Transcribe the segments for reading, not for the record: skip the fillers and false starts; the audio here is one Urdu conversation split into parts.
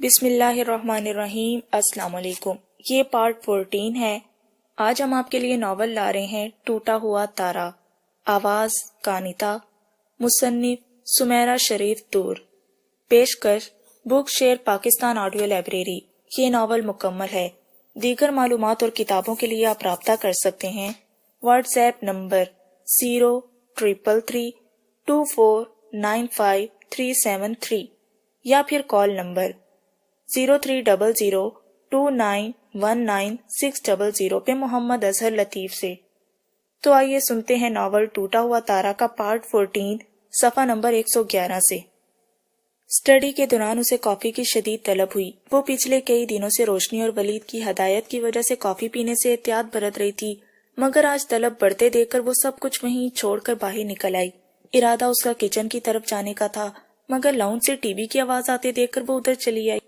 بسم اللہ الرحمن الرحیم۔ السلام علیکم۔ یہ پارٹ 14 ہے۔ آج ہم آپ کے لیے ناول لا رہے ہیں ٹوٹا ہوا تارا۔ آواز کانتا، مصنف سمیرہ شریف دور، پیشکش بک شیئر پاکستان آڈیو لائبریری۔ یہ ناول مکمل ہے۔ دیگر معلومات اور کتابوں کے لیے آپ رابطہ کر سکتے ہیں۔ واٹس ایپ نمبر 03332495373 یا پھر کال نمبر 0300291960 پہ محمد اظہر لطیف سے۔ تو آئیے سنتے ہیں ناول ٹوٹا ہوا تارا کا پارٹ 14 صفحہ نمبر 111 سے۔ اسٹڈی کے دوران اسے کافی کی شدید طلب ہوئی۔ وہ پچھلے کئی دنوں سے روشنی اور ولید کی ہدایت کی وجہ سے کافی پینے سے احتیاط برت رہی تھی، مگر آج طلب بڑھتے دیکھ کر وہ سب کچھ وہیں چھوڑ کر باہر نکل آئی۔ ارادہ اس کا کچن کی طرف جانے کا تھا، مگر لاؤنج سے ٹی وی کی آواز آتے دیکھ کر وہ ادھر چلی آئی۔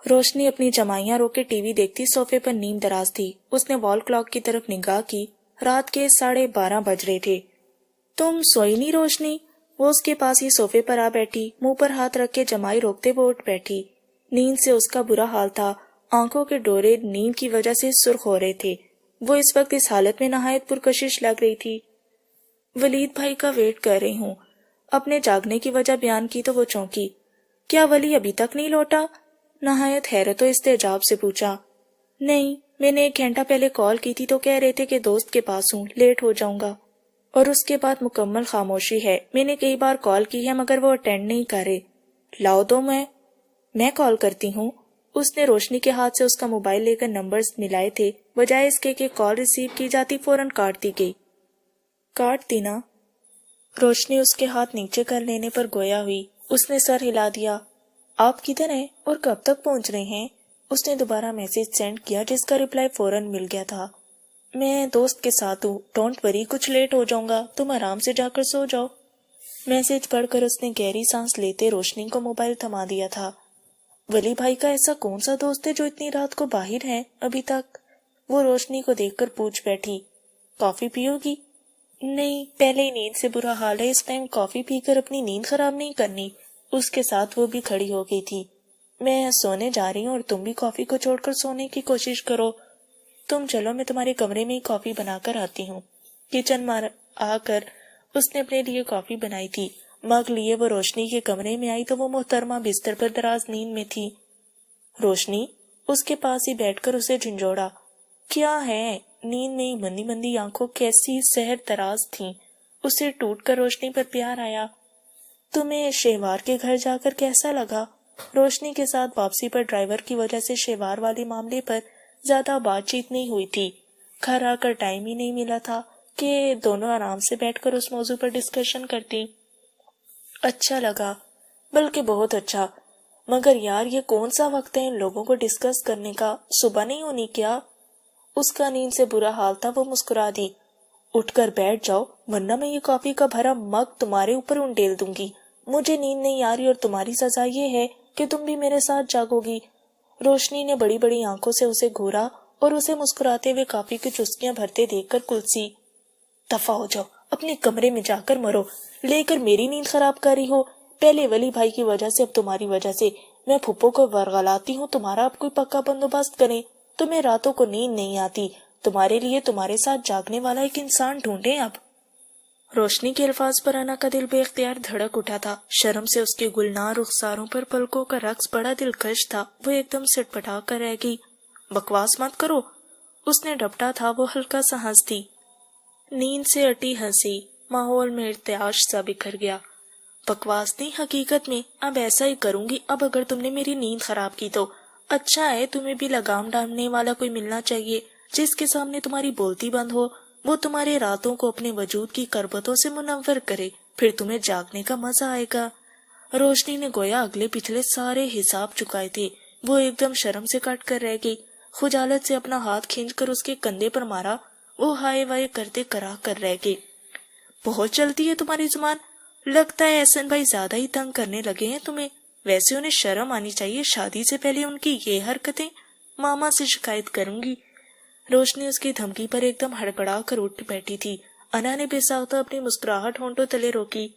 روشنی اپنی جمائیاں رو کے ٹی وی دیکھتی صوفے پر نیم دراز تھی۔ اس نے وال کلاک کی طرف نگاہ کی۔ رات کے 12:30 بج رہے تھے۔ تم سوئی نہیں روشنی؟ وہ اس کے پاس ہی صوفے پر آ بیٹھی، منہ پر ہاتھ رکھ کے جمائی روکتے وہ اٹھ بیٹھی۔ نیند سے اس کا برا حال تھا، آنکھوں کے ڈورے نیند کی وجہ سے سرخ ہو رہے تھے۔ وہ اس وقت اس حالت میں نہایت پرکشش لگ رہی تھی۔ ولید بھائی کا ویٹ کر رہی ہوں۔ اپنے جاگنے کی وجہ بیان کی تو وہ چونکی۔ کیا ولی ابھی تک نہیں لوٹا؟ نہایت حیرت و استعجاب سے پوچھا۔ نہیں، میں نے 1 گھنٹہ پہلے کال کی تھی تو کہہ رہے تھے کہ دوست کے پاس ہوں، لیٹ ہو جاؤں گا۔ اور اس کے بعد مکمل خاموشی ہے۔ میں نے کئی بار کال کی ہے مگر وہ اٹینڈ نہیں کر رہے۔ لاؤ دو میں کال کرتی ہوں۔ اس نے روشنی کے ہاتھ سے اس کا موبائل لے کر نمبرز ملائے تھے، بجائے اس کے کہ کال ریسیو کی جاتی فوراً کاٹ دی گئی۔ کاٹ دی نا؟ روشنی اس کے ہاتھ نیچے کر لینے پر گویا ہوئی۔ اس نے سر ہلا دیا۔ آپ کدھر ہیں اور کب تک پہنچ رہے ہیں؟ اس نے دوبارہ میسج سینڈ کیا جس کا رپلائی فوراً مل گیا تھا۔ میں دوست کے ساتھ ہوں، ڈونٹ وری، کچھ لیٹ ہو جاؤں گا، تم آرام سے جا کر سو جاؤ۔ میسج پڑھ کر اس نے گہری سانس لیتے روشنی کو موبائل تھما دیا تھا۔ ولی بھائی کا ایسا کون سا دوست ہے جو اتنی رات کو باہر ہے ابھی تک؟ وہ روشنی کو دیکھ کر پوچھ بیٹھی۔ کافی پیو گی؟ نہیں، پہلے ہی نیند سے برا حال ہے، اس ٹائم کافی پی کر اپنی نیند خراب نہیں کرنی۔ اس کے ساتھ وہ بھی کھڑی ہو گئی تھی۔ میں سونے جا رہی ہوں اور تم بھی کافی کو چھوڑ کر سونے کی کوشش کرو۔ تم چلو، میں تمہارے کمرے میں ہی کافی بنا کر آتی ہوں۔ کچن میں آ کر اس نے اپنے لیے کافی بنائی تھی۔ مگ لیے وہ روشنی کے کمرے میں آئی تو وہ محترمہ بستر پر دراز نیند میں تھی۔ روشنی اس کے پاس ہی بیٹھ کر اسے جھنجھوڑا۔ کیا ہے؟ نیند میں ہی مندی مندی آنکھوں کیسی سحر دراز تھیں۔ اسے ٹوٹ کر روشنی پر پیار آیا۔ تمہیں شہوار کے گھر جا کر کیسا لگا؟ روشنی کے ساتھ واپسی پر ڈرائیور کی وجہ سے شہوار والے معاملے پر زیادہ بات چیت نہیں ہوئی تھی۔ گھر آ کر ٹائم ہی نہیں ملا تھا کہ دونوں آرام سے بیٹھ کر اس موضوع پر ڈسکشن کرتی۔ اچھا لگا، بلکہ بہت اچھا، مگر یار یہ کون سا وقت ہے ان لوگوں کو ڈسکس کرنے کا؟ صبح نہیں ہونی کیا؟ اس کا نیند سے برا حال تھا، وہ مسکرا دی۔ اٹھ کر بیٹھ جاؤ ورنہ میں یہ کافی کا بھرا مگ تمہارے اوپر انڈیل دوں گی۔ مجھے نیند نہیں آ رہی اور تمہاری سزا یہ ہے کہ تم بھی میرے ساتھ جاگو گی۔ روشنی نے بڑی بڑی آنکھوں سے اسے گھورا اور اسے مسکراتے ہوئے کافی کی چسکیاں بھرتے دیکھ کر کلسی۔ دفع ہو جاؤ، اپنے کمرے میں جا کر مرو، لے کر میری نیند خراب کر رہی ہو۔ پہلے ولی بھائی کی وجہ سے، اب تمہاری وجہ سے۔ میں پھپھو کو ورغلاتی ہوں تمہارا اب کوئی پکا بندوبست کریں۔ تمہیں راتوں کو نیند نہیں آتی، تمہارے لیے تمہارے ساتھ جاگنے والا ایک انسان ڈھونڈیں اب۔ روشنی کے الفاظ پر انا کا دل بے اختیار دھڑک اٹھا تھا۔ شرم سے اس کے گلنار رخساروں پر پلکوں کا رقص بڑا دلکش تھا۔ وہ ایک دم سٹ پٹا کر رہ گئی۔ بکواس مت کرو، اس نے ڈپٹا تھا۔ وہ ہلکا سا ہنسی، نیند سے اٹی ہنسی۔ ماحول میں ارتعاش سا بکھر گیا۔ بکواس نہیں، حقیقت میں اب ایسا ہی کروں گی۔ اب اگر تم نے میری نیند خراب کی تو اچھا ہے، تمہیں بھی لگام ڈالنے والا کوئی ملنا چاہیے جس کے سامنے تمہاری بولتی بند ہو، وہ تمہارے راتوں کو اپنے وجود کی کربتوں سے منور کرے، پھر تمہیں جاگنے کا مزہ آئے گا۔ روشنی نے گویا اگلے پچھلے سارے حساب چکائے تھے۔ وہ ایک دم شرم سے کٹ کر رہ گئی۔ خجالت سے اپنا ہاتھ کھینچ کر اس کے کندھے پر مارا۔ وہ ہائے وائے کرتے کرا کر رہ گئی۔ بہت چلتی ہے تمہاری زبان، لگتا ہے احسن بھائی زیادہ ہی تنگ کرنے لگے ہیں تمہیں۔ ویسے انہیں شرم آنی چاہیے، شادی سے پہلے ان کی یہ حرکتیں۔ ماما سے شکایت کروں گی۔ روشنی اس کی دھمکی پر ایک دم ہڑبڑا کر اٹھ بیٹھی تھی۔ انا نے بے ساختہ اپنی مسکراہٹ ہونٹوں تلے روکی۔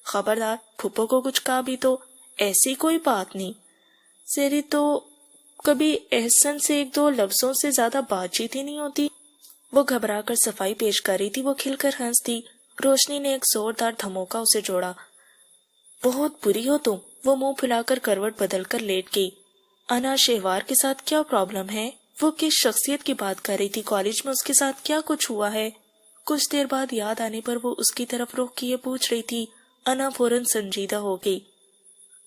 خبردار، پھپھو کو کچھ کہا بھی تو ایسی کوئی بات نہیں۔ تیری تو کبھی احسن سے ایک دو لفظوں سے زیادہ بات چیت ہی نہیں ہوتی. وہ گھبرا کر صفائی پیش کر رہی تھی. وہ کھل کر ہنس دی. روشنی نے ایک زوردار دھموکا اسے جوڑا. بہت بری ہو تم. وہ منہ پھلا کر کروٹ بدل کر لیٹ گئی. انا شہوار کے ساتھ کیا پرابلم ہے؟ وہ کس شخصیت کی بات کر رہی تھی؟ کالج میں اس کے ساتھ کیا کچھ ہوا ہے؟ کچھ دیر بعد یاد آنے پر وہ اس کی طرف رخ کیے پوچھ رہی تھی. انا فوراً سنجیدہ ہو گئی.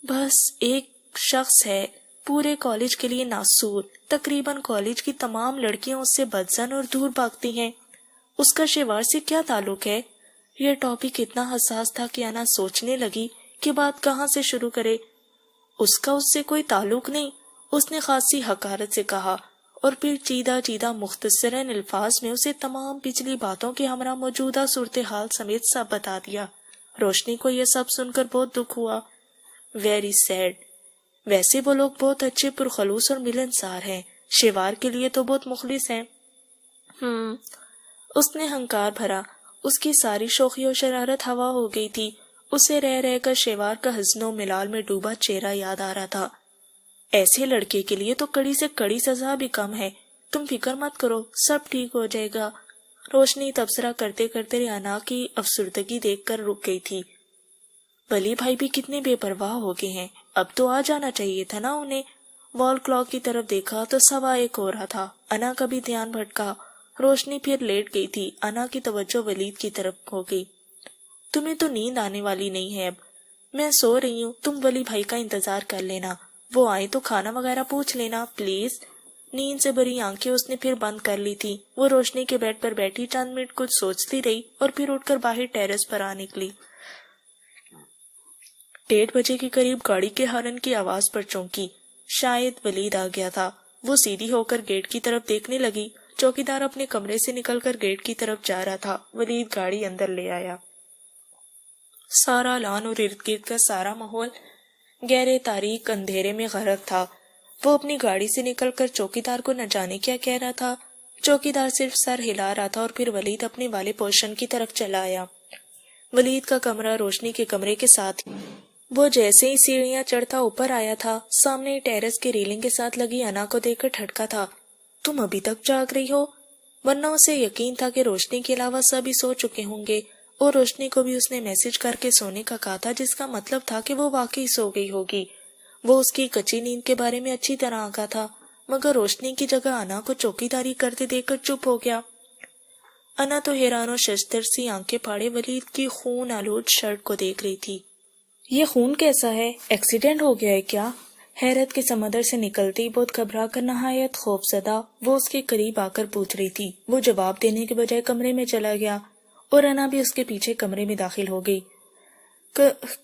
بس ایک شخص ہے پورے کالج کے لیے ناسور. تقریباً کالج کی تمام لڑکیاں اس سے بدزن اور دور بھاگتی ہیں. اس کا شیوار سے کیا تعلق ہے؟ یہ ٹاپک اتنا حساس تھا کہ انا سوچنے لگی کہ بات کہاں سے شروع کرے. اس کا اس سے کوئی تعلق نہیں، اس نے خاصی حقارت سے کہا، اور پھر چیدہ چیدہ مختصراً الفاظ میں اسے تمام پچھلی باتوں کے ہمراہ موجودہ صورتحال سمیت سب بتا دیا. روشنی کو یہ سب سن کر بہت دکھ ہوا. Very sad. ویسے وہ لوگ بہت اچھے پرخلوص اور ملنسار ہیں. شیوار کے لیے تو بہت مخلص ہیں. اس نے ہنکار بھرا. اس کی ساری شوخی و شرارت ہوا ہو گئی تھی. اسے رہ رہ کر شیوار کا حزن و ملال میں ڈوبا چہرہ یاد آ رہا تھا. ایسے لڑکے کے لیے تو کڑی سے کڑی سزا بھی کم ہے. تم فکر مت کرو، سب ٹھیک ہو جائے گا. روشنی تبصرہ کرتے کرتے انا کی افسردگی دیکھ کر رک گئی تھی. ولی بھائی بھی کتنے بے پرواہ ہو گئے ہیں. اب تو آ جانا چاہیے تھا نا انہیں. وال کلاک کی طرف دیکھا تو 1:15 ہو رہا تھا. انا کا بھی دھیان بھٹکا. روشنی پھر لیٹ گئی تھی. انا کی توجہ ولید کی طرف ہو گئی. تمہیں تو نیند آنے والی نہیں ہے اب. میں سو رہی ہوں، تم ولی بھائی کا انتظار کر لینا. وہ آئے تو کھانا وغیرہ پوچھ لینا پلیز. نیند سے بھری آنکھیں اس نے پھر بند کر لی تھی. وہ روشنی کے بیڈ پر بیٹھی چند منٹ کچھ سوچتی رہی اور پھر اٹھ کر باہر ٹیرس پر آ نکلی. 1:30 بجے کے قریب گاڑی کے ہارن کی آواز پر چونکی. شاید ولید آ گیا تھا. وہ سیدھی ہو کر گیٹ کی طرف دیکھنے لگی. چوکیدار اپنے کمرے سے نکل کر گیٹ کی طرف جا رہا تھا. ولید گاڑی اندر لے آیا. سارا لان اور ارد گرد کا سارا ماحول گہرے تاریک اندھیرے میں غرق تھا. وہ اپنی گاڑی سے نکل کر چوکیدار کو نہ جانے کیا کہہ رہا تھا. چوکیدار صرف سر ہلا رہا تھا اور پھر ولید اپنے والے پوشن کی طرف چلا آیا. ولید کا کمرہ روشنی کے کمرے کے ساتھ. وہ جیسے ہی سیڑھیاں چڑھتا اوپر آیا تھا، سامنے ٹیرس کی ریلنگ کے ساتھ لگی انا کو دیکھ کر ٹھٹکا تھا. تم ابھی تک جاگ رہی ہو؟ ورنہ اسے یقین تھا کہ روشنی کے علاوہ سبھی سو چکے ہوں گے، اور روشنی کو بھی اس نے میسج کر کے سونے کا کہا تھا، جس کا مطلب تھا کہ وہ واقعی سو گئی ہوگی. وہ اس کی کچی نیند کے بارے میں اچھی طرح آگاہ تھا، مگر روشنی کی جگہ انا کو چوکیداری کرتے دیکھ کر چپ ہو گیا. انا تو حیران و ششدر سی آنکھیں پھاڑے ولید کی خون آلود شرٹ کو دیکھ رہی تھی. یہ خون کیسا ہے؟ ایکسیڈنٹ ہو گیا ہے کیا؟ حیرت کے سمندر سے نکلتی بہت گھبرا کر نہایت خوف زدہ وہ اس کے قریب آ کر پوچھ رہی تھی. وہ جواب دینے کے بجائے کمرے میں چلا گیا اور انا بھی اس کے پیچھے کمرے میں داخل ہو گئی.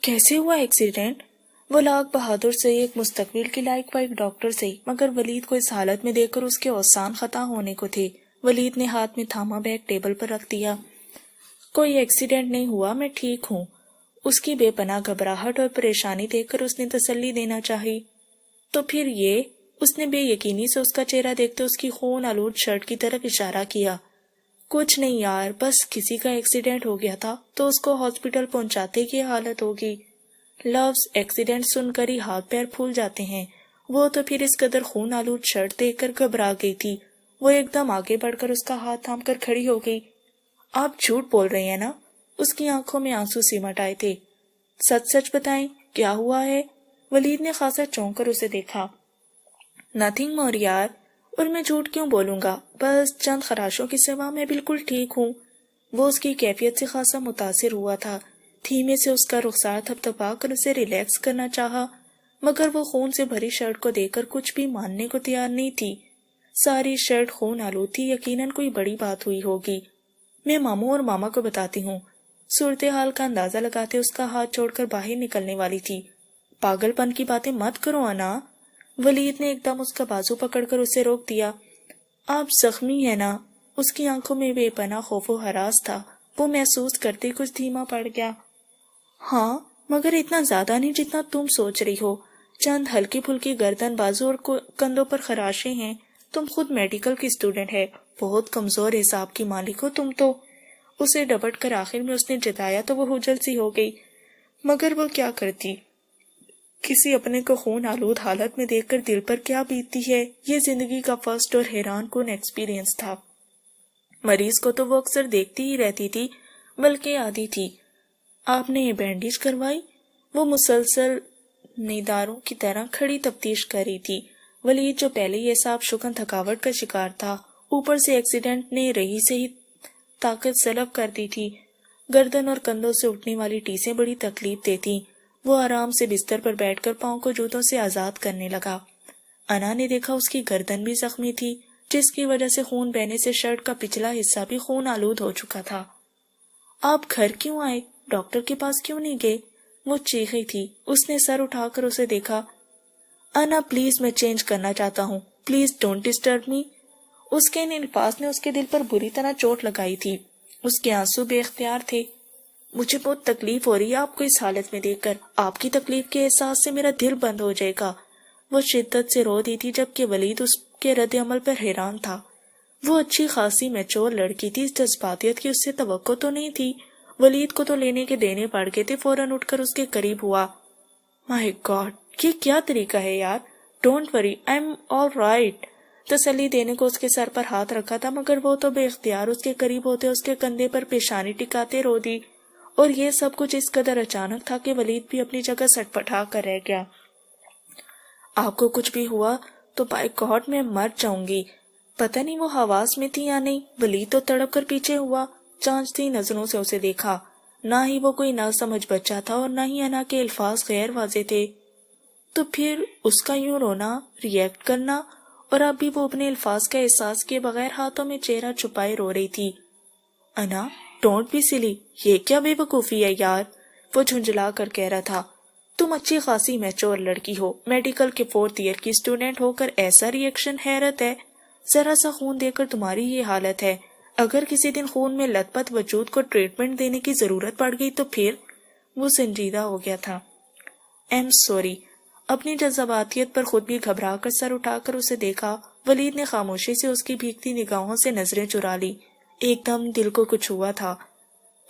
کیسے ہوا ایکسیڈنٹ؟ وہ لاکھ بہادر سے ایک مستقبل کی لائق فائق ڈاکٹر سے، مگر ولید کو اس حالت میں دیکھ کر اس کے اوسان خطا ہونے کو تھے. ولید نے ہاتھ میں تھاما بیگ ٹیبل پر رکھ دیا. کوئی ایکسیڈنٹ نہیں ہوا، میں ٹھیک ہوں. اس کی بے پناہ گھبراہٹ اور پریشانی دیکھ کر اس نے تسلی دینا چاہی. تو پھر یہ؟ اس نے بے یقینی سے اس کا چہرہ دیکھتے اس کی خون آلود شرٹ کی طرف اشارہ کیا. کچھ نہیں یار، بس کسی کا ایکسیڈنٹ ہو گیا تھا تو اس کو ہاسپٹل پہنچاتے کی حالت ہوگی. لفظ ایکسیڈنٹ سن کر ہی ہاتھ پیر پھول جاتے ہیں. وہ تو پھر اس قدر خون آلود شرٹ دیکھ کر گھبرا گئی تھی. وہ ایک دم آگے بڑھ کر اس کا ہاتھ تھام کر کھڑی ہو گئی. آپ جھوٹ بول رہے ہیں نا؟ اس کی آنکھوں میں آنسو سمٹ آئے تھے. سچ سچ بتائیں، کیا ہوا ہے؟ ولید نے خاصا چونک کر اسے دیکھا. نتھنگ مور یار، اور میں جھوٹ کیوں بولوں گا؟ بس چند خراشوں کی سوا میں بالکل ٹھیک ہوں. وہ اس کی کیفیت سے خاصا متاثر ہوا تھا. دھیمے سے اس کا رخسار تھپتھپا کر اسے ریلیکس کرنا چاہا، مگر وہ خون سے بھری شرٹ کو دیکھ کر کچھ بھی ماننے کو تیار نہیں تھی. ساری شرٹ خون آلود تھی. یقیناً کوئی بڑی بات ہوئی ہوگی. میں ماموں اور ماما کو بتاتی ہوں. صورتحال کا اندازہ لگاتے اس کا ہاتھ چھوڑ کر باہر نکلنے والی تھی. پاگل پن کی باتیں مت کرو انا. ولید نے ایک دم اس کا بازو پکڑ کر اسے روک دیا. آپ زخمی ہیں نا؟ اس کی آنکھوں میں بے پناہ خوف و ہراس تھا. وہ محسوس کرتے کچھ دھیما پڑ گیا. ہاں، مگر اتنا زیادہ نہیں جتنا تم سوچ رہی ہو. چند ہلکی پھلکی گردن، بازو اور کندھوں پر خراشیں ہیں. تم خود میڈیکل کی اسٹوڈنٹ ہے، بہت کمزور حساب کی مالک ہو تم تو. اسے ڈپٹ کر آخر میں اس نے جتایا تو وہ ہجل سی ہو گئی. مگر وہ کیا کرتی؟ کسی اپنے کو خون آلود حالت میں دیکھ کر دل پر کیا بیتتی ہے، یہ زندگی کا فرسٹ اور حیران کن ایکسپیرینس تھا۔ مریض کو تو وہ اکثر دیکھتی ہی رہتی تھی، بلکہ عادی تھی۔ آپ نے یہ بینڈیج کروائی؟ وہ مسلسل نیداروں کی طرح کھڑی تفتیش کر رہی تھی۔ ولید جو پہلے یہ صاحب شکن تھکاوٹ کا شکار تھا، اوپر سے ایکسیڈنٹ نے رہی سے ہی طاقت سلب کر دی تھی۔ گردن اور کندھوں سے اٹھنے والی ٹیسیں بڑی تکلیف دیتی۔ وہ آرام سے بستر پر بیٹھ کر پاؤں کو جوتوں سے آزاد کرنے لگا۔ انا نے دیکھا اس کی گردن بھی زخمی تھی، جس کی وجہ سے خون بہنے سے شرٹ کا پچھلا حصہ بھی خون آلود ہو چکا تھا۔ آپ گھر کیوں آئے؟ ڈاکٹر کے پاس کیوں نہیں گئے؟ وہ چیخی تھی۔ اس نے سر اٹھا کر اسے دیکھا۔ انا پلیز، میں چینج کرنا چاہتا ہوں، پلیز ڈونٹ ڈسٹرب می۔ اس کے ان الفاظ نے اس کے دل پر بری طرح چوٹ لگائی تھی۔ اس کے آنسو بے اختیار تھے۔ مجھے بہت تکلیف ہو رہی ہے آپ کو اس حالت میں دیکھ کر، آپ کی تکلیف کے احساس سے میرا دل بند ہو جائے گا۔ وہ شدت سے رو دی تھی، جبکہ ولید اس کے رد عمل پر حیران تھا۔ وہ اچھی خاصی میچور لڑکی تھی، اس جذباتیت کی اس سے توقع تو نہیں تھی۔ ولید کو تو لینے کے دینے پڑ گئے تھے۔ فوراً اٹھ کر اس کے قریب ہوا۔ مائی گاڈ، یہ کیا طریقہ ہے یار؟ Don't worry, I am all right. تسلی دینے کو اس کے سر پر ہاتھ رکھا تھا، مگر وہ تو بے اختیار اس کے قریب ہوتے اس کے کندھے پر پیشانی ٹکاتے رو دی۔ اور یہ سب کچھ اس قدر اچانک تھا کہ ولید بھی اپنی جگہ سٹ پٹا کر رہ گیا۔ آپ کو کچھ بھی ہوا تو بائی گاڈ میں مر جاؤں گی۔ پتہ نہیں وہ حواس میں تھی یا نہیں۔ ولید تو تڑپ کر پیچھے ہوا، چانچتی نظروں سے اسے دیکھا۔ نہ ہی وہ کوئی ناسمجھ بچہ تھا اور نہ ہی انا کے الفاظ غیر واضح تھے۔ تو پھر اس کا یوں رونا، ریئیکٹ کرنا، اور اب بھی وہ اپنے الفاظ کا احساس کیے بغیر ہاتھوں میں چہرہ چھپائے رو رہی تھی۔ انا، ڈونٹ بی سلی، یہ کیا بے وقوفی ہے یار، وہ جھنجھلا کر کہہ رہا تھا۔ تم اچھی خاصی میچور لڑکی ہو، میڈیکل کے 4th ایئر کی اسٹوڈنٹ ہو کر ایسا ریئیکشن، حیرت ہے۔ ذرا سا خون دے کر تمہاری یہ حالت ہے۔ اگر کسی دن خون میں لت پت وجود کو ٹریٹمنٹ دینے کی ضرورت پڑ گئی تو پھر؟ وہ سنجیدہ ہو گیا تھا۔ I'm sorry. اپنی جذباتیت پر خود بھی گھبرا کر سر اٹھا کر اسے دیکھا۔ ولید نے خاموشی سے اس کی بھیگتی نگاہوں سے نظریں چرا لی۔ ایک دم دل کو کچھ ہوا تھا۔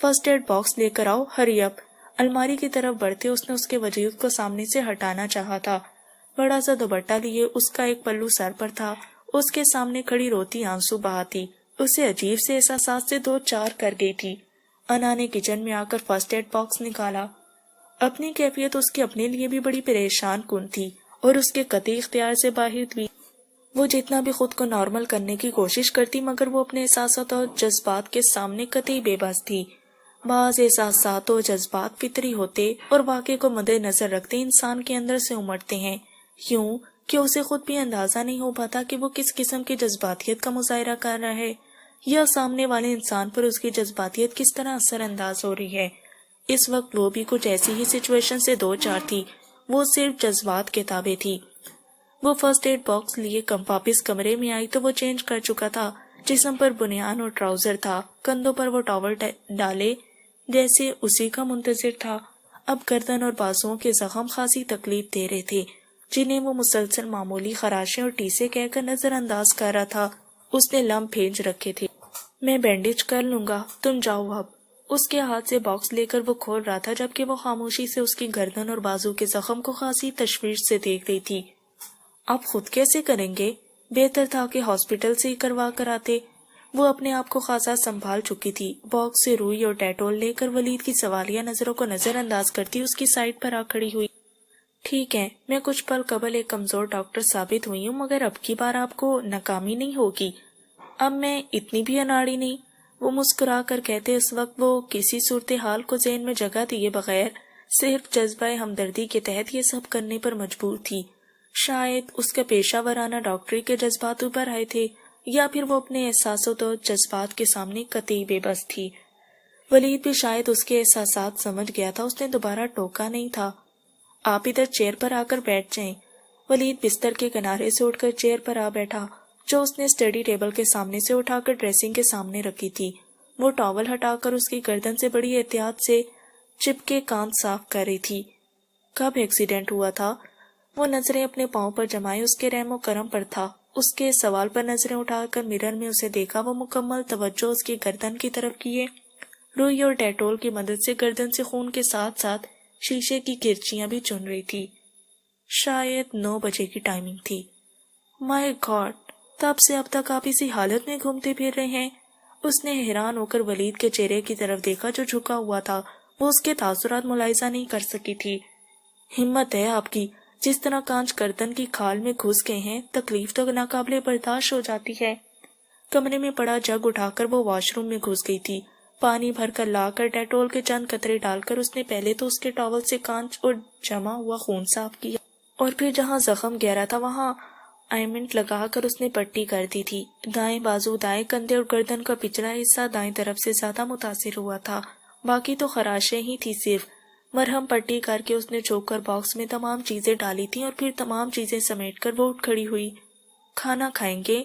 فرسٹ ایڈ باکس لے کر آؤ، ہری اپ۔ الماری کی طرف بڑھتے اس نے اس کے وجود کو سامنے سے ہٹانا چاہا تھا۔ بڑا سا دوپٹہ لیے اس کا ایک پلو سر پر تھا۔ اس کے سامنے کھڑی روتی آنسو بہاتی اسے عجیب سے احساسات سے دو چار کر گئی تھی۔ انا نے کچن میں آ کر فرسٹ ایڈ باکس نکالا۔ اپنی کیفیت اس کے اپنے لیے بھی بڑی پریشان کن تھی اور اس کے قطعی اختیار سے باہر تھی۔ وہ جتنا بھی خود کو نارمل کرنے کی کوشش کرتی، مگر وہ اپنے احساسات اور جذبات کے سامنے قطعی بے بس تھی۔ بعض احساسات و جذبات فطری ہوتے اور واقع کو مد نظر رکھتے انسان کے اندر سے امڑتے ہیں، یوں کہ اسے خود بھی اندازہ نہیں ہو پاتا کہ وہ کس قسم کی جذباتیت کا مظاہرہ کر رہا ہے، یا سامنے والے انسان پر اس کی جذباتیت کس طرح اثر انداز ہو رہی ہے۔ اس وقت وہ بھی کچھ ایسی ہی سچویشن سے دو چار تھی۔ وہ صرف جذبات کے تابع تھی۔ وہ فرسٹ ایڈ باکس لیے واپس کمرے میں آئی تو وہ چینج کر چکا تھا۔ جسم پر بنیان اور ٹراؤزر تھا، کندھوں پر وہ ٹاول ڈالے جیسے اسی کا منتظر تھا۔ اب گردن اور بازوؤں کے زخم خاصی تکلیف دے رہے تھے، جنہیں وہ مسلسل معمولی خراشیں اور ٹیسے کہہ کر نظر انداز کر رہا تھا۔ اس نے لمب بھیج رکھے تھے۔ میں بینڈیج کر لوں گا، تم جاؤ اب۔ اس کے ہاتھ سے باکس لے کر وہ کھول رہا تھا، جبکہ وہ خاموشی سے اس کی گردن اور بازو کے زخم کو خاصی تشویش سے دیکھ رہی تھی۔ آپ خود کیسے کریں گے؟ بہتر تھا کہ ہاسپٹل سے ہی کروا کر آتے۔ وہ اپنے آپ کو خاصا سنبھال چکی تھی۔ باکس سے روئی اور ڈیٹول لے کر ولید کی سوالیہ نظروں کو نظر انداز کرتی اس کی سائڈ پر آ کھڑی ہوئی۔ ٹھیک ہے، میں کچھ پل قبل ایک کمزور ڈاکٹر ثابت ہوئی ہوں، مگر اب کی بار آپ کو ناکامی نہیں ہوگی۔ اب میں اتنی بھی اناڑی نہیں، وہ مسکرا کر کہتے اس وقت وہ کسی صورتحال کو ذہن میں جگہ دیے بغیر صرف جذبہ ہمدردی کے تحت یہ سب کرنے پر مجبور تھی۔ شاید اس کے پیشہ ورانہ ڈاکٹری کے جذبات اوپر آئے تھے، یا پھر وہ اپنے احساسات اور جذبات کے سامنے قطعی بے بس تھی۔ ولید بھی شاید اس کے احساسات سمجھ گیا تھا، اس نے دوبارہ ٹوکا نہیں تھا۔ آپ ادھر چیئر پر آ کر بیٹھ جائیں۔ ولید بستر کے کنارے سے اٹھ کر چیئر پر آ بیٹھا، جو اس نے اسٹڈی ٹیبل کے سامنے سے اٹھا کر ڈریسنگ کے سامنے رکھی تھی۔ وہ ٹاول ہٹا کر اس کی گردن سے بڑی احتیاط سے چپکے کان صاف کر رہی تھی۔ کب ایکسیڈنٹ ہوا تھا؟ وہ نظریں اپنے پاؤں پر جمائے اس کے رحم و کرم پر تھا۔ اس کے سوال پر نظریں اٹھا کر مرر میں اسے دیکھا۔ وہ مکمل توجہ اس کی گردن کی طرف کیے، روئی اور ڈیٹول کی مدد سے گردن سے خون کے ساتھ ساتھ شیشے کی کرچیاں بھی چن رہی تھی۔ شاید 9 بجے کی ٹائمنگ تھی۔ مائی گاڈ، تب سے اب تک آپ اسی حالت میں گھومتے پھر رہے ہیں؟ اس نے حیران ہو کر ولید کے چہرے کی طرف دیکھا جو جھکا ہوا تھا۔ وہ اس کے تاثرات ملاحظہ نہیں کر سکی تھی۔ ہمت ہے آپ کی، جس طرح کانچ گردن کی کھال میں گھس گئے ہیں، تکلیف تو ناقابل برداشت ہو جاتی ہے۔ کمرے میں پڑا جگ اٹھا کر وہ واش روم میں گھس گئی تھی۔ پانی بھر کر لا کر ڈیٹول کے چند قطرے ڈال کر اس نے پہلے تو اس کے ٹاول سے کانچ اور جمع ہوا خون صاف کیا، اور پھر جہاں زخم گہرا تھا وہاں آئمنٹ لگا کر اس نے پٹی کر دی تھی۔ دائیں بازو، دائیں کندھے اور گردن کا پچھلا حصہ دائیں طرف سے زیادہ متاثر ہوا تھا، باقی تو خراشیں ہی تھی صرف۔ مرہم پٹی کر کے اس نے چوکر باکس میں تمام چیزیں ڈالی تھیں اور پھر تمام چیزیں سمیٹ کر وہ اٹھ کھڑی ہوئی۔ کھانا کھائیں گے؟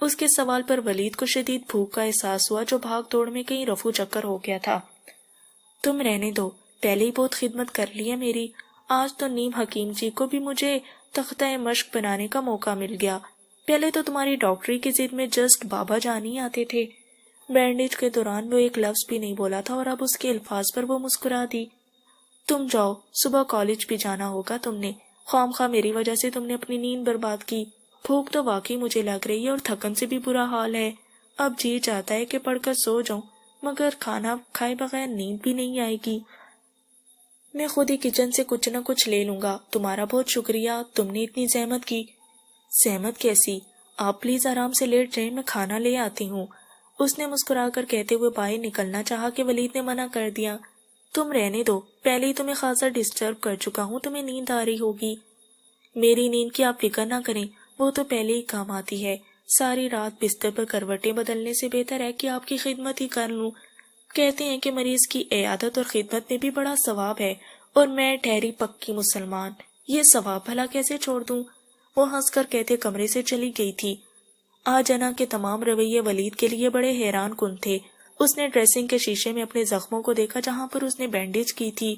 اس کے سوال پر ولید کو شدید بھوک کا احساس ہوا جو بھاگ دوڑ میں کہیں رفو چکر ہو گیا تھا۔ تم رہنے دو، پہلے ہی بہت خدمت کر لی ہے میری۔ آج تو نیم حکیم جی کو بھی مجھے تختہ مشق بنانے کا موقع مل گیا۔ پہلے تو تمہاری ڈاکٹری کی ضد میں جسٹ بابا جان ہی آتے تھے۔ بینڈیج کے دوران وہ ایک لفظ بھی نہیں بولا تھا اور اب اس کے الفاظ پر وہ مسکرا دی۔ تم جاؤ، صبح کالج بھی جانا ہوگا تم نے۔ خواہ مخواہ میری وجہ سے تم نے اپنی نیند برباد کی۔ بھوک تو واقعی مجھے لگ رہی ہے اور تھکن سے بھی برا حال ہے۔ اب جی چاہتا ہے کہ پڑھ کر سو جاؤں، مگر کھانا کھائے بغیر نیند بھی نہیں آئے گی۔ میں خود ہی کچن سے کچھ نہ کچھ لے لوں گا۔ تمہارا بہت شکریہ، تم نے اتنی زحمت کی۔ زحمت کیسی؟ آپ پلیز آرام سے لیٹ جائیں، میں کھانا لے آتی ہوں۔ اس نے مسکرا کر کہتے ہوئے باہر نکلنا چاہا کہ ولید نے منع کر دیا۔ تم رہنے دو، پہلے ہی تمہیں خاصا ڈسٹرب کر چکا ہوں، تمہیں نیند آ رہی ہوگی۔ میری نیند کی آپ فکر نہ کریں، وہ تو پہلے ہی کام آتی ہے۔ ساری رات بستر پر کروٹیں بدلنے سے بہتر ہے کہ آپ کی خدمت ہی کر لوں۔ کہتے ہیں کہ مریض کی عیادت اور خدمت میں بھی بڑا ثواب ہے، اور میں ٹھہری پکی مسلمان، یہ ثواب بھلا کیسے چھوڑ دوں؟ وہ ہنس کر کہتے کمرے سے چلی گئی تھی۔ آج انا کے تمام رویے ولید کے لیے بڑے حیران کن تھے۔ اس نے ڈریسنگ کے شیشے میں اپنے زخموں کو دیکھا جہاں پر اس نے بینڈیج کی تھی۔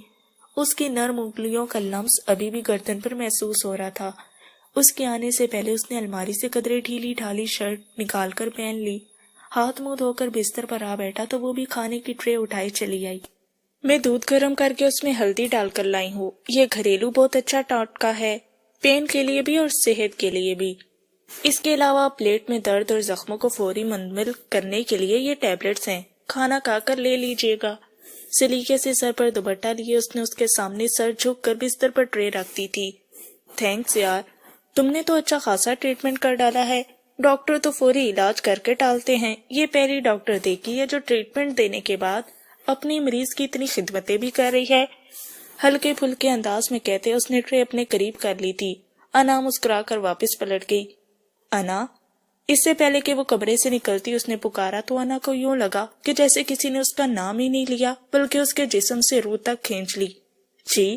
اس کی نرم انگلیوں کا لمس ابھی بھی گردن پر محسوس ہو رہا تھا۔ اس کے آنے سے پہلے اس نے الماری سے قدرے ڈھیلی ڈھالی شرٹ نکال کر پہن لی۔ ہاتھ منہ دھو کر بستر پر آ بیٹھا تو وہ بھی کھانے کی ٹرے اٹھائی چلی آئی۔ میں دودھ گرم کر کے اس میں ہلدی ڈال کر لائی ہوں، یہ گھریلو بہت اچھا ٹاٹکا ہے، پین کے لیے بھی اور صحت کے لیے بھی۔ اس کے علاوہ پلیٹ میں درد اور زخموں کو فوری منمل کرنے کے لیے یہ ٹیبلٹس ہیں، کھانا کھا کر لے لیجیے گا۔ سلیقے سے سر پر دوپٹہ لیے اس نے اس کے سامنے سر جھک کر بستر پر ٹرے رکھ دی تھی۔ تھینکس یار، تم نے تو اچھا خاصا ٹریٹمنٹ کر ڈالا ہے۔ ڈاکٹر تو فوری علاج کر کے ٹالتے ہیں، یہ پہلی ڈاکٹر دیکھی ہے جو ٹریٹمنٹ دینے کے بعد اپنی مریض کی اتنی خدمتیں بھی کر رہی ہے۔ ہلکے پھلکے انداز میں کہتے اس نے ٹرے اپنے قریب کر لی تھی۔ انا مسکرا کر واپس پلٹ گئی۔ انا؟ اس سے پہلے کہ وہ کمرے سے نکلتی اس نے پکارا تو انا کو یوں لگا کہ جیسے کسی نے اس کا نام ہی نہیں لیا بلکہ اس کے جسم سے روح تک کھینچ لی۔ جی؟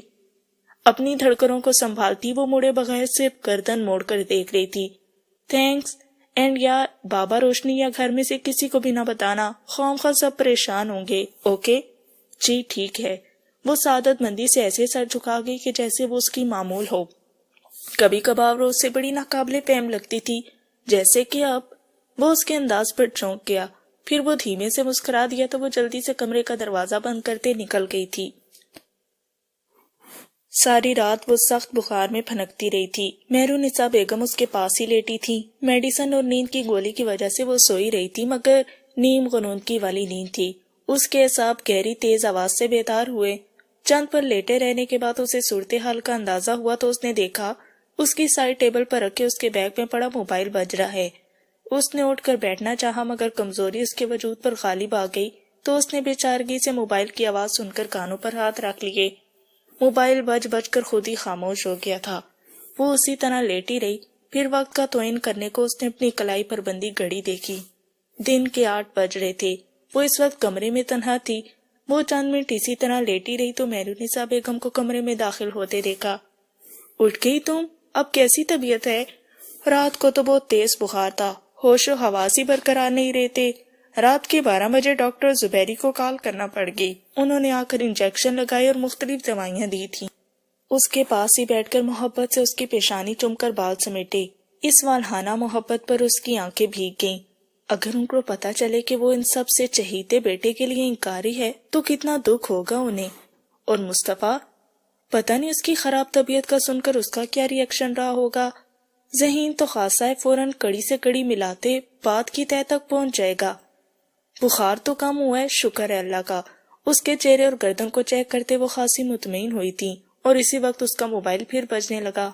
اپنی دھڑکنوں کو سنبھالتی وہ مڑے بغیر صرف گردن موڑ کر دیکھ رہی تھی۔ تھینکس، اینڈ یار بابا روشنی یا گھر میں سے کسی کو بھی نہ بتانا، خواہ سب پریشان ہوں گے، اوکے؟ جی ٹھیک ہے۔ وہ سعادت مندی سے ایسے سر جھکا گئی کہ جیسے وہ اس کی معمول ہو۔ کبھی کبھار وہ اس سے بڑی ناقابل فہم لگتی تھی، جیسے کہ اب۔ وہ اس کے انداز پر چونک گیا، پھر وہ دھیمے سے مسکرا دیا تو وہ جلدی سے کمرے کا دروازہ بند کرتے نکل گئی تھی۔ ساری رات وہ سخت بخار میں پھنکتی رہی تھی۔ مہرونسا بیگم اس کے پاس ہی لیٹی تھی۔ میڈیسن اور نیند کی گولی کی وجہ سے وہ سوئی رہی تھی، مگر نیم غنودگی والی نیند تھی۔ اس کے اعصاب گہری تیز آواز سے بیدار ہوئے۔ چند پر لیٹے رہنے کے بعد اسے صورتحال کا اندازہ ہوا تو اس نے دیکھا اس کی سائڈ ٹیبل پر رکھے اس کے بیگ میں پڑا موبائل بج رہا ہے۔ اس نے اٹھ کر بیٹھنا چاہا مگر کمزوری اس کے وجود پر غالب آ گئی تو اس نے بے چارگی سے موبائل کی آواز سن کر کانوں پر ہاتھ رکھ لیے۔ موبائل بج بج کر خود ہی خاموش ہو گیا تھا۔ وہ اسی طرح لیٹی رہی۔ پھر وقت کا تعین کرنے کو اس نے اپنی کلائی پر بندی گھڑی دیکھی۔ دن کے 8 بج رہے تھے۔ وہ اس وقت کمرے میں تنہا تھی۔ وہ چند منٹ اسی طرح لیٹی رہی تو مہرونسا بیگم کو کمرے میں داخل ہوتے دیکھا۔ اٹھ گئی تم؟ اب کیسی طبیعت ہے؟ رات کو تو بہت تیز بخار تھا، ہوش و حواس ہی برقرار نہیں رہتے۔ رات کے 12 بجے ڈاکٹر زبیری کو کال کرنا پڑ گئی۔ انہوں نے آ کر انجیکشن لگائے اور مختلف دوائیاں دی تھیں۔ اس کے پاس ہی بیٹھ کر محبت سے اس کی پیشانی چوم کر بال سمیٹے۔ اس والہانہ محبت پر اس کی آنکھیں بھیگ گئیں۔ اگر ان کو پتا چلے کہ وہ ان سب سے چہیتے بیٹے کے لیے انکاری ہے تو کتنا دکھ ہوگا انہیں۔ اور مصطفیٰ؟ پتہ نہیں اس کی خراب طبیعت کا سن کر اس کا کیا ری ایکشن رہا ہوگا۔ ذہین تو خاصا ہے، فوراً کڑی سے کڑی ملاتے بات کی تہہ تک پہنچ جائے گا۔ بخار تو کم ہوا ہے، شکر ہے اللہ کا۔ اس کے چہرے اور گردن کو چیک کرتے وہ خاصی مطمئن ہوئی تھی، اور اسی وقت اس کا موبائل پھر بجنے لگا۔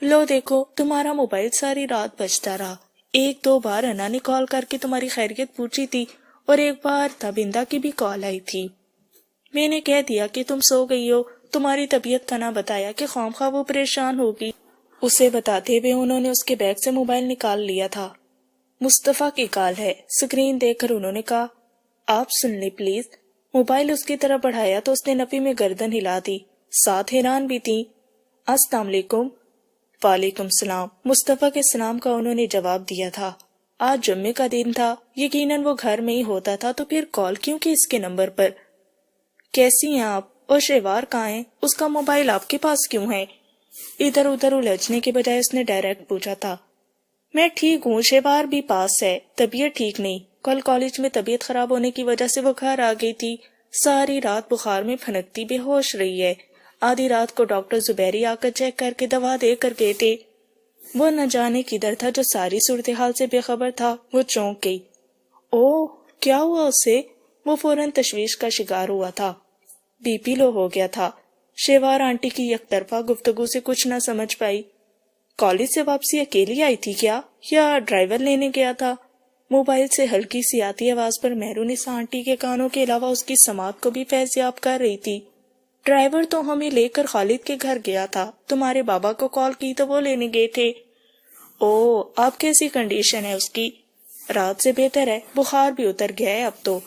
لو دیکھو، تمہارا موبائل ساری رات بجتا رہا۔ ایک دو بار انا نے کال کر کے تمہاری خیریت پوچھی تھی، اور ایک بار تابندہ کی بھی کال آئی تھی۔ میں نے کہہ دیا کہ تم سو گئی ہو، تمہاری طبیعت کا نہ بتایا کہ خواہ وہ پریشان ہوگی۔ اسے بتاتے ہوئے انہوں نے اس کے بیگ سے موبائل نکال لیا تھا۔ مصطفیٰ کی کال ہے، اسکرین دیکھ کر انہوں نے کہا، آپ سن لیں پلیز۔ موبائل اس کی طرف بڑھایا تو اس نے نفی میں گردن ہلا دی، ساتھ حیران بھی تھی۔ السلام علیکم۔ وعلیکم السلام۔ مصطفیٰ کے سلام کا انہوں نے جواب دیا تھا۔ آج جمعے کا دن تھا، یقیناً وہ گھر میں ہی ہوتا تھا، تو پھر کال کیوں کی اس کے نمبر پر؟ کیسی ہیں آپ؟ اور شیوار کہاں ہے؟ اس کا موبائل آپ کے پاس کیوں ہے؟ ادھر ادھر الجھنے کے بجائے اس نے ڈائریکٹ پوچھا تھا۔ میں ٹھیک ہوں، شیوار بھی پاس ہے، طبیعت ٹھیک نہیں، کل کالج میں طبیعت خراب ہونے کی وجہ سے وہ گھر آ گئی تھی، ساری رات بخار میں پھنکتی بے ہوش رہی ہے، آدھی رات کو ڈاکٹر زبیری آ کر چیک کر کے دوا دے کر گئے تھے۔ وہ نہ جانے کدھر تھا جو ساری صورتحال سے بے خبر تھا، وہ چونک گئی۔ اوہ، کیا ہوا اسے؟ وہ فوراً تشویش کا شکار ہوا تھا، بی پی لو ہو گیا تھا۔ شیوار آنٹی کی یک طرفہ گفتگو سے کچھ نہ سمجھ پائی۔ کالج سے واپسی اکیلی آئی تھی کیا، یا ڈرائیور لینے گیا تھا؟ موبائل سے ہلکی سی آتی آواز پر مہرونسا آنٹی کے کانوں کے علاوہ اس کی سماعت کو بھی فیضیاب کر رہی تھی۔ ڈرائیور تو ہمیں لے کر خالد کے گھر گیا تھا، تمہارے بابا کو کال کی تو وہ لینے گئے تھے۔ اوہ، آپ کیسی کنڈیشن ہے اس کی؟ رات سے بہتر ہے، بخار بھی اتر گیا ہے اب تو۔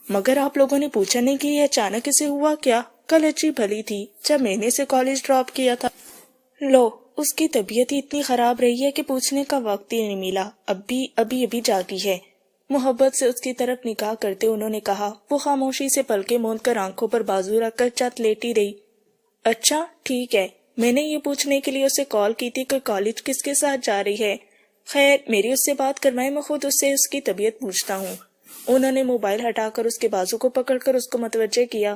مگر آپ لوگوں نے پوچھا نہیں کہ یہ اچانک اسے ہوا کیا؟ کل اچھی بھلی تھی جب میں نے اسے کالج ڈراپ کیا تھا۔ لو، اس کی طبیعت ہی اتنی خراب رہی ہے کہ پوچھنے کا وقت ہی نہیں ملا، ابھی جاگی ہے۔ محبت سے اس کی طرف نگاہ کرتے انہوں نے کہا۔ وہ خاموشی سے پلکیں موند کر آنکھوں پر بازو رکھ کر چت لیٹی رہی۔ اچھا ٹھیک ہے، میں نے یہ پوچھنے کے لیے اسے کال کی تھی کہ کالج کس کے ساتھ جا رہی ہے۔ خیر، میری اس سے بات کروائیں، میں خود اس سے اس کی طبیعت پوچھتا ہوں۔ انہوں نے موبائل ہٹا کر اس کے بازو کو پکڑ کر اس کو متوجہ کیا۔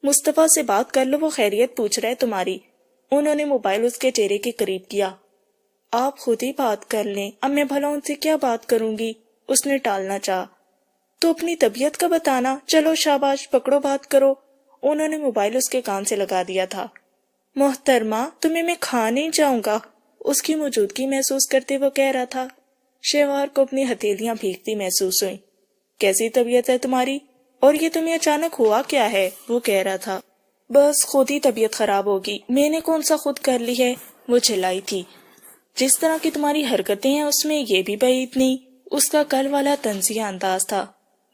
مصطفیٰ سے بات کر لو، وہ خیریت پوچھ رہا ہے تمہاری۔ انہوں نے موبائل اس کے چہرے کے قریب کیا۔ آپ خود ہی بات کر لیں، اب میں بھلا ان سے کیا بات کروں گی؟ اس نے ٹالنا چاہا۔ تو اپنی طبیعت کا بتانا، چلو شاباش، پکڑو بات کرو۔ انہوں نے موبائل اس کے کان سے لگا دیا تھا۔ محترمہ، تمہیں میں کھا نہیں جاؤں گا، اس کی موجودگی محسوس کرتے وہ کہہ رہا تھا۔ شیوار کو اپنی ہتھیلیاں بھیگتی محسوس ہوئیں۔ کیسی طبیعت ہے تمہاری؟ اور یہ تمہیں اچانک ہوا کیا ہے؟ وہ کہہ رہا تھا۔ بس خود ہی طبیعت خراب ہوگی، میں نے کون سا خود کر لی ہے؟ وہ چلائی تھی۔ جس طرح کی تمہاری حرکتیں ہیں اس میں یہ بھی بعید نہیں۔ اس کا کل والا طنزیہ انداز تھا۔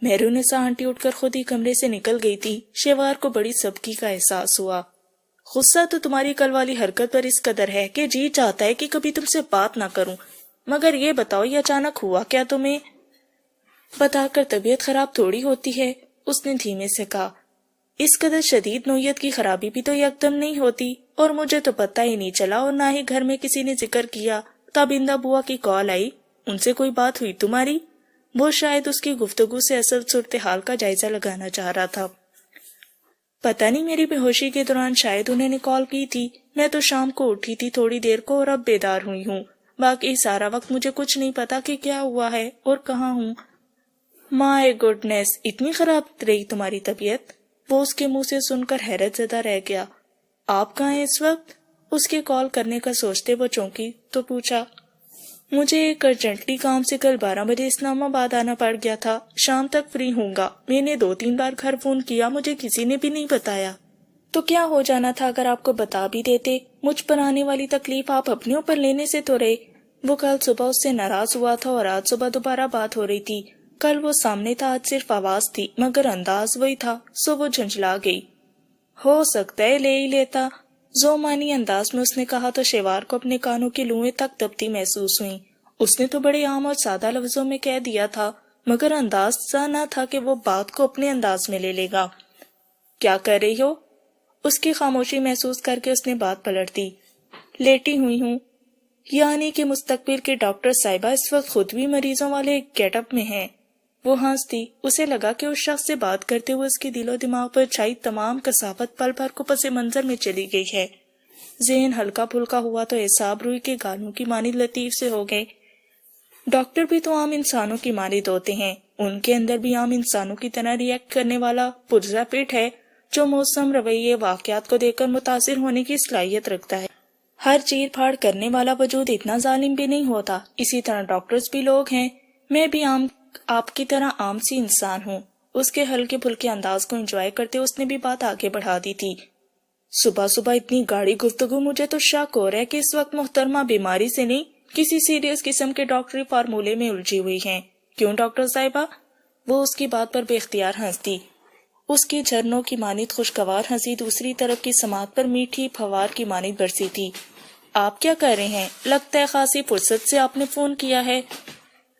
مہرونسا آنٹی اٹھ کر خود ہی کمرے سے نکل گئی تھی۔ شیوار کو بڑی سبکی کا احساس ہوا۔ غصہ تو تمہاری کل والی حرکت پر اس قدر ہے کہ جی چاہتا ہے کہ کبھی تم سے بات نہ کروں، مگر یہ بتاؤ یہ اچانک ہوا کیا تمہیں؟ بتا کر طبیعت خراب تھوڑی ہوتی ہے، اس نے دھیمے سے کہا۔ اس قدر شدید نوعیت کی خرابی بھی تو یکدم نہیں ہوتی، اور مجھے تو پتہ ہی نہیں چلا، اور نہ ہی گھر میں کسی نے ذکر کیا۔ تابندہ بوا کی کال آئی، ان سے کوئی بات ہوئی تمہاری؟ وہ شاید اس کی گفتگو سے اصل صورتحال کا جائزہ لگانا چاہ رہا تھا۔ پتہ نہیں، میری بے ہوشی کے دوران شاید انہوں نے کال کی تھی، میں تو شام کو اٹھی تھی تھوڑی دیر کو اور اب بیدار ہوئی ہوں، باقی سارا وقت مجھے کچھ نہیں پتا کہ کیا ہوا ہے اور کہاں ہوں۔ مائی گڈنس، اتنی خراب رہی تمہاری طبیعت؟ وہ اس کے منہ سے سن کر حیرت زدہ رہ گیا۔ آپ کہاں ہیں اس وقت؟ اس کے کال کرنے کا سوچتے وہ چونکی تو پوچھا۔ مجھے ایک ارجنٹلی کام سے کل 12 بجے اسلام آباد آنا پڑ گیا تھا، شام تک فری ہوں گا۔ میں نے 2-3 بار گھر فون کیا، مجھے کسی نے بھی نہیں بتایا۔ تو کیا ہو جانا تھا اگر آپ کو بتا بھی دیتے؟ مجھ پر آنے والی تکلیف آپ اپنے اوپر لینے سے تو رہے۔ وہ کل صبح اس سے ناراض ہوا تھا اور آج صبح دوبارہ بات ہو رہی تھی۔ کل وہ سامنے تھا، آج صرف آواز تھی، مگر انداز وہی تھا، سو وہ جھنجھلا گئی۔ ہو سکتا ہے لے ہی لیتا، زومانی انداز میں اس نے کہا تو شیوار کو اپنے کانوں کی لوئیں تک دبتی محسوس ہوئیں۔ اس نے تو بڑے عام اور سادہ لفظوں میں کہہ دیا تھا، مگر انداز سا نہ تھا کہ وہ بات کو اپنے انداز میں لے لے گا۔ کیا کر رہی ہو؟ اس کی خاموشی محسوس کر کے اس نے بات پلٹ دی۔ لیٹی ہوئی ہوں، یعنی کہ مستقبل کے ڈاکٹر صاحبہ اس وقت خود بھی مریضوں والے گیٹ اپ میں ہیں۔ وہ ہنس دی. اسے لگا کہ اس شخص سے بات کرتے ہوئے اس کے دل و دماغ پر چھائی تمام کثافت پل بھر کو پس منظر میں چلی گئی ہے. ذہن ہلکا پھلکا ہوا تو اعصاب روئی کے گالوں کی مانند لطیف سے ہو گئے. ڈاکٹر بھی تو عام انسانوں کی مانند ہوتے ہیں. ان کے اندر بھی عام انسانوں کی طرح ریئیکٹ کرنے والا پرزا پیٹ ہے جو موسم رویے واقعات کو دیکھ کر متاثر ہونے کی صلاحیت رکھتا ہے. ہر چیر پھاڑ کرنے والا وجود اتنا ظالم بھی نہیں ہوتا. اسی طرح ڈاکٹرز بھی لوگ ہیں. میں بھی آپ کی طرح عام سی انسان ہوں. اس کے ہلکے پھلکے انداز کو انجوائے کرتے اس نے بھی بات آگے بڑھا دی تھی. صبح صبح اتنی گاڑی گفتگو. مجھے تو شک ہو رہا ہے کہ اس وقت محترمہ بیماری سے نہیں کسی سیریس قسم کے ڈاکٹری فارمولے میں الجھی ہوئی ہیں. کیوں ڈاکٹر صاحبہ؟ وہ اس کی بات پر بے اختیار ہنس دی. اس کی جھرنوں کی مانند خوشگوار ہنسی دوسری طرف کی سماعت پر میٹھی پھوار کی مانند برسی تھی. آپ کیا کر رہے ہیں؟ لگتا ہے خاصی فرصت سے آپ نے فون کیا ہے.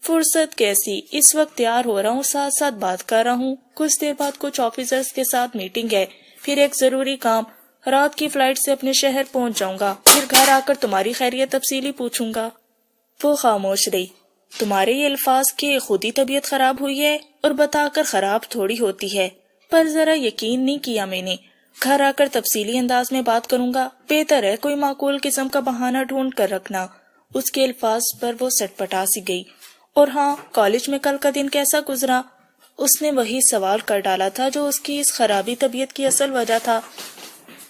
فرصت کیسی، اس وقت تیار ہو رہا ہوں، ساتھ ساتھ بات کر رہا ہوں. کچھ دیر بعد کچھ آفیسرز کے ساتھ میٹنگ ہے، پھر ایک ضروری کام. رات کی فلائٹ سے اپنے شہر پہنچ جاؤں گا، پھر گھر آ کر تمہاری خیریت تفصیلی پوچھوں گا. وہ خاموش رہی. تمہارے یہ الفاظ کہ خود ہی طبیعت خراب ہوئی ہے اور بتا کر خراب تھوڑی ہوتی ہے، پر ذرا یقین نہیں کیا میں نے. گھر آ کر تفصیلی انداز میں بات کروں گا. بہتر ہے کوئی معقول قسم کا بہانہ ڈھونڈ کر رکھنا. اس کے الفاظ پر وہ سٹ پٹا سی گئی. اور ہاں، کالج میں کل کا دن کیسا گزرا؟ اس نے وہی سوال کر ڈالا تھا جو اس کی اس خرابی طبیعت کی اصل وجہ تھا.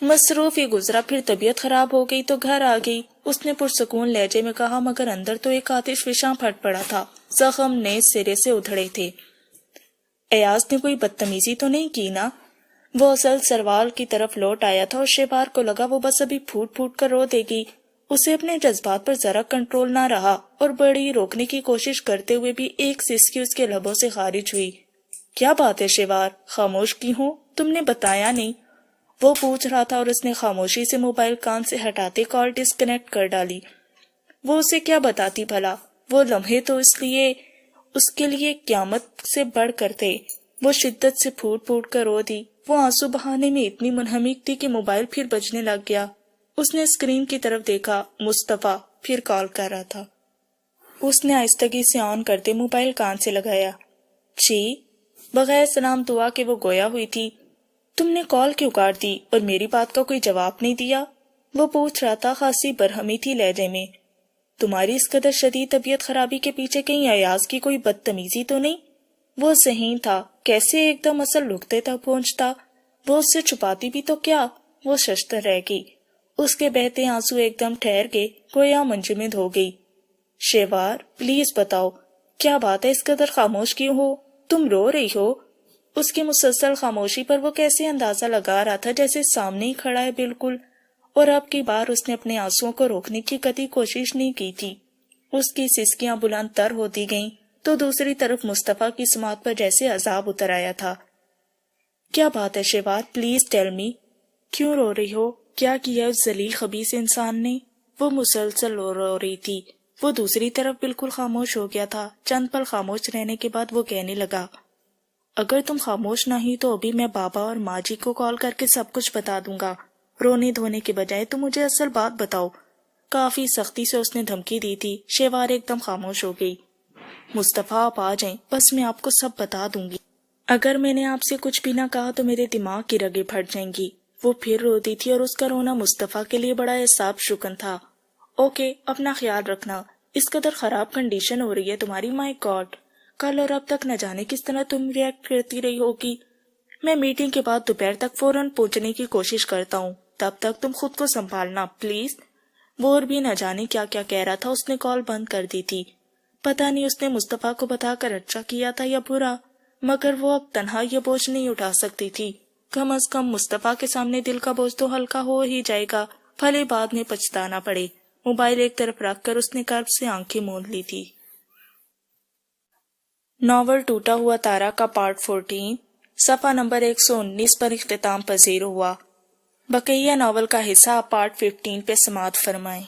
مصروف ہی گزرا، پھر طبیعت خراب ہو گئی تو گھر آ گئی. اس نے پرسکون لہجے میں کہا، مگر اندر تو ایک آتش فشاں پھٹ پڑا تھا. زخم نئے سرے سے ادھڑے تھے. ایاز نے کوئی بدتمیزی تو نہیں کی نا؟ وہ اصل سروال کی طرف لوٹ آیا تھا اور شیوار کو لگا وہ بس ابھی پھوٹ پھوٹ کر رو دے گی. اسے اپنے جذبات پر ذرا کنٹرول نہ رہا اور بڑی روکنے کی کوشش کرتے ہوئے بھی ایک سسکی اس کے لبوں سے خارج ہوئی. کیا بات ہے شیوار، خاموش کی ہوں؟ تم نے بتایا نہیں. وہ پوچھ رہا تھا اور اس نے خاموشی سے موبائل کان سے ہٹاتے کال ڈسکنیکٹ کر ڈالی. وہ اسے کیا بتاتی بھلا؟ وہ لمحے تو اس کے لیے قیامت سے بڑھ کر تھے. وہ شدت سے پھوٹ پھوٹ کر رو دی. وہ آنسو بہانے میں اتنی منہمک تھی کہ موبائل پھر بجنے لگ گیا. اس نے اسکرین کی طرف دیکھا. مصطفیٰ پھر کال کر رہا تھا. اس نے آہستگی سے آن کرتے موبائل کان سے لگایا. جی؟ بغیر سلام دعا کے وہ گویا ہوئی تھی. تم نے کال کیوں کاٹ دی اور میری بات کا کوئی جواب نہیں دیا؟ وہ پوچھ رہا تھا. خاصی برہمی تھی لہجے میں. تمہاری اس قدر شدید طبیعت خرابی کے پیچھے کہیں ایاز کی کوئی بدتمیزی تو نہیں؟ وہ ذہین تھا. کیسے ایک دم اصل نقطے تک پہنچتا؟ وہ اس سے چھپاتی بھی تو کیا؟ وہ ششدر رہ گئی. اس کے بہتے آنسو ایک دم ٹھہر گئے، گویا منجمد ہو گئی. شیوار پلیز بتاؤ، کیا بات ہے؟ اس قدر خاموش کیوں ہو؟ تم رو رہی ہو؟ اس کی مسلسل خاموشی پر وہ کیسے اندازہ لگا رہا تھا جیسے سامنے ہی کھڑا ہے بالکل. اور اب کی بار اس نے اپنے آنسوؤں کو روکنے کی کبھی کوشش نہیں کی تھی. اس کی سسکیاں بلند تر ہوتی گئیں تو دوسری طرف مصطفیٰ کی سماعت پر جیسے عذاب اتر آیا تھا. کیا بات ہے شیوار، پلیز ٹیل می. کیوں رو رہی ہو؟ کیا کیا اس ذلیل خبیث انسان نے؟ وہ مسلسل رو رہی تھی. وہ دوسری طرف بالکل خاموش ہو گیا تھا. چند پل خاموش رہنے کے بعد وہ کہنے لگا، اگر تم خاموش نہ ہی تو ابھی میں بابا اور ماں جی کو کال کر کے سب کچھ بتا دوں گا. رونے دھونے کے بجائے تو مجھے اصل بات بتاؤ. کافی سختی سے اس نے دھمکی دی تھی. شیوار ایک دم خاموش ہو گئی. مصطفیٰ آپ آ جائیں، بس میں آپ کو سب بتا دوں گی. اگر میں نے آپ سے کچھ بھی نہ کہا تو میرے دماغ کی رگیں پھٹ جائیں گی. وہ پھر روتی تھی اور اس کا رونا مصطفیٰ کے لیے بڑا اعصاب شکن تھا. اوکے، اپنا خیال رکھنا. اس قدر خراب کنڈیشن ہو رہی ہے تمہاری. مائی گاڈ، کل اور اب تک نہ جانے کس طرح تم ریئیکٹ کرتی رہی ہوگی. میں میٹنگ کے بعد دوپہر تک فوراً پہنچنے کی کوشش کرتا ہوں. تب تک تم خود کو سنبھالنا پلیز. وہ اور بھی نہ جانے کیا کیا کہہ رہا تھا. اس نے کال بند کر دی تھی. پتہ نہیں اس نے مصطفیٰ کو بتا کر اچھا کیا تھا یا برا، مگر وہ اب تنہا یہ بوجھ نہیں اٹھا سکتی تھی. کم از کم مصطفیٰ کے سامنے دل کا بوجھ تو ہلکا ہو ہی جائے گا، بھلے بعد میں پچھتانا پڑے. موبائل ایک طرف رکھ کر اس نے کرب سے آنکھیں موند لی تھی. ناول ٹوٹا ہوا تارا کا پارٹ 14 صفحہ نمبر 119 پر اختتام پذیر ہوا. بقیہ ناول کا حصہ پارٹ 15 پہ سماعت فرمائیں.